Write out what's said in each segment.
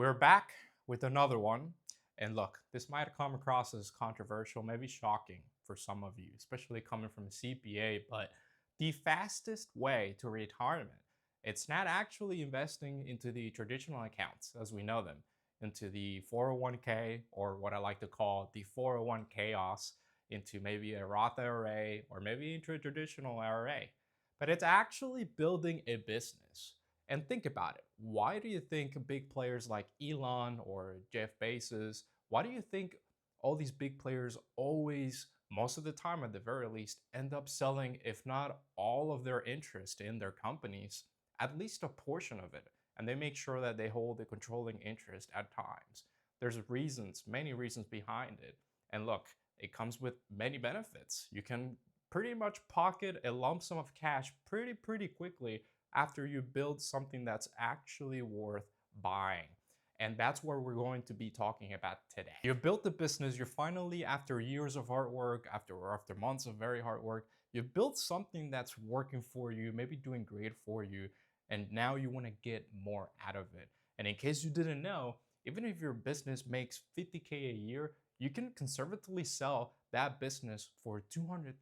we're back with another one. And look, this might come across as controversial, maybe shocking for some of you, especially coming from a CPA, but the fastest way to retirement, it's not actually investing into the traditional accounts as we know them, into the 401k or what I like to call the 401 chaos, into maybe a Roth IRA or maybe into a traditional IRA. But it's actually building a business. And think about it. Why do you think big players like Elon or Jeff Bezos, why do you think all these big players always, most of the time at the very least, end up selling, if not all of their interest in their companies, at least a portion of it? And they make sure that they hold a controlling interest at times. There's reasons, many reasons behind it. And look, it comes with many benefits. You can pretty much pocket a lump sum of cash pretty quickly after you build something that's actually worth buying. And that's what we're going to be talking about today. You built the business, you're finally, after years of hard work, after months of very hard work, you built something that's working for you, maybe doing great for you, and now you want to get more out of it. And in case you didn't know, even if your business makes 50K a year, you can conservatively sell that business for $200,000.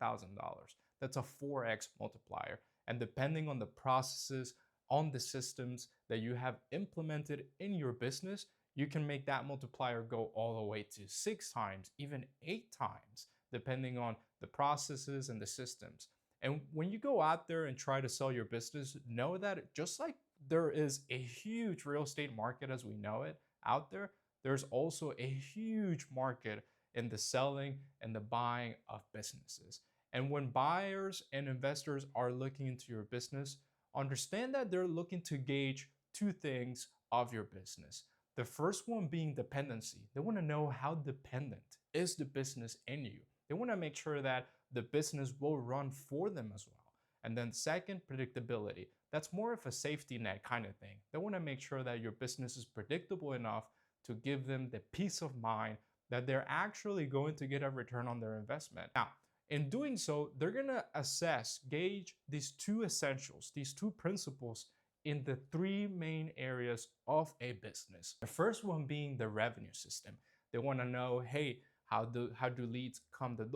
That's a 4x multiplier. And depending on the processes, on the systems that you have implemented in your business, you can make that multiplier go all the way to 6 times, even 8 times, depending on the processes and the systems. And when you go out there and try to sell your business, know that just like there is a huge real estate market as we know it out there, there's also a huge market in the selling and the buying of businesses. And when buyers and investors are looking into your business, understand that they're looking to gauge 2 things of your business. The first one being dependency. They want to know how dependent is the business in you. They want to make sure that the business will run for them as well. And then second, predictability. That's more of a safety net kind of thing. They want to make sure that your business is predictable enough to give them the peace of mind that they're actually going to get a return on their investment. Now, in doing so, they're gonna assess, gauge these 2 essentials, these 2 principles in the 3 main areas of a business. The first one being the revenue system. They wanna know, hey, how do leads come through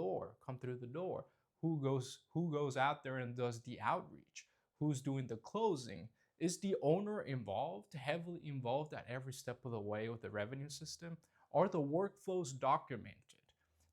the door? Who goes out there and does the outreach? Who's doing the closing? Is the owner involved, heavily involved at every step of the way with the revenue system? Are the workflows documented?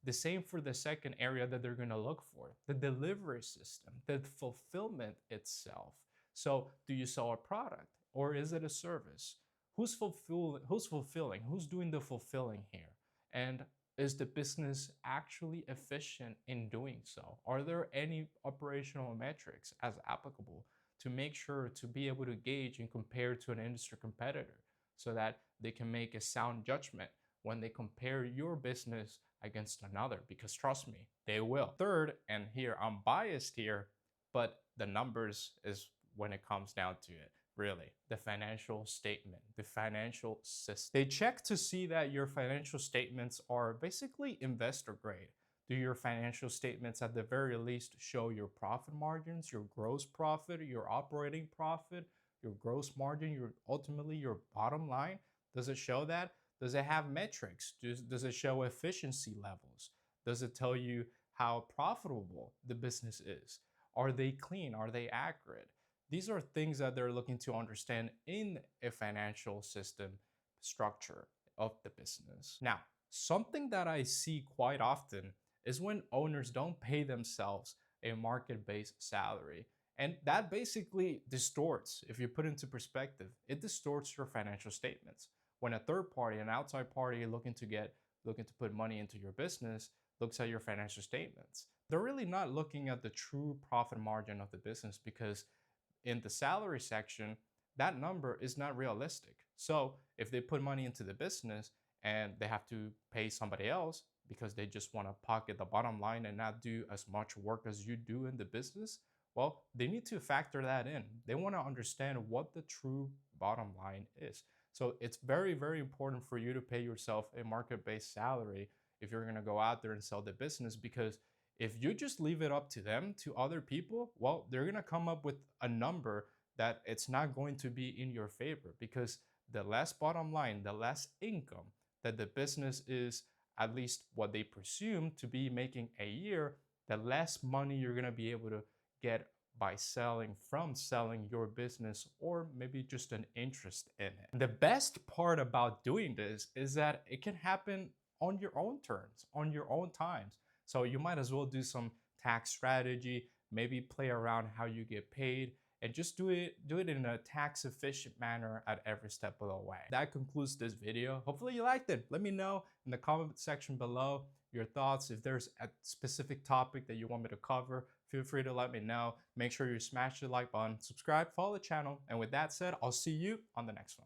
The same for the second area that they're going to look for, the delivery system, the fulfillment itself. So do you sell a product or is it a service? Who's fulfilling? Who's doing the fulfilling here? And is the business actually efficient in doing so? Are there any operational metrics as applicable to make sure to be able to gauge and compare to an industry competitor so that they can make a sound judgment when they compare your business against another? Because trust me, they will. Third, and here I'm biased here, but the numbers is when it comes down to it, really. The financial statement, the financial system. They check to see that your financial statements are basically investor grade. Do your financial statements at the very least show your profit margins, your gross profit, your operating profit, your gross margin, ultimately your bottom line? Does it show that? Does it have metrics? Does it show efficiency levels? Does it tell you how profitable the business is? Are they clean? Are they accurate? These are things that they're looking to understand in a financial system structure of the business. Now, something that I see quite often is when owners don't pay themselves a market-based salary. And that basically distorts, if you put into perspective, it distorts your financial statements. When a third party, an outside party looking to put money into your business looks at your financial statements, they're really not looking at the true profit margin of the business, because in the salary section, that number is not realistic. So if they put money into the business and they have to pay somebody else because they just want to pocket the bottom line and not do as much work as you do in the business, well, they need to factor that in. They want to understand what the true bottom line is. So it's very important for you to pay yourself a market-based salary if you're going to go out there and sell the business, because if you just leave it up to them, to other people, well, they're going to come up with a number that it's not going to be in your favor, because the less bottom line, the less income that the business is, at least what they presume to be making a year, the less money you're going to be able to get by selling your business, or maybe just an interest in it. The best part about doing this is that it can happen on your own terms, on your own times. So you might as well do some tax strategy, maybe play around how you get paid, and just do it in a tax efficient manner at every step of the way. That concludes this video. Hopefully you liked it. Let me know in the comment section below your thoughts. If there's a specific topic that you want me to cover, feel free to let me know. Make sure you smash the like button, subscribe, follow the channel, and with that said, I'll see you on the next one.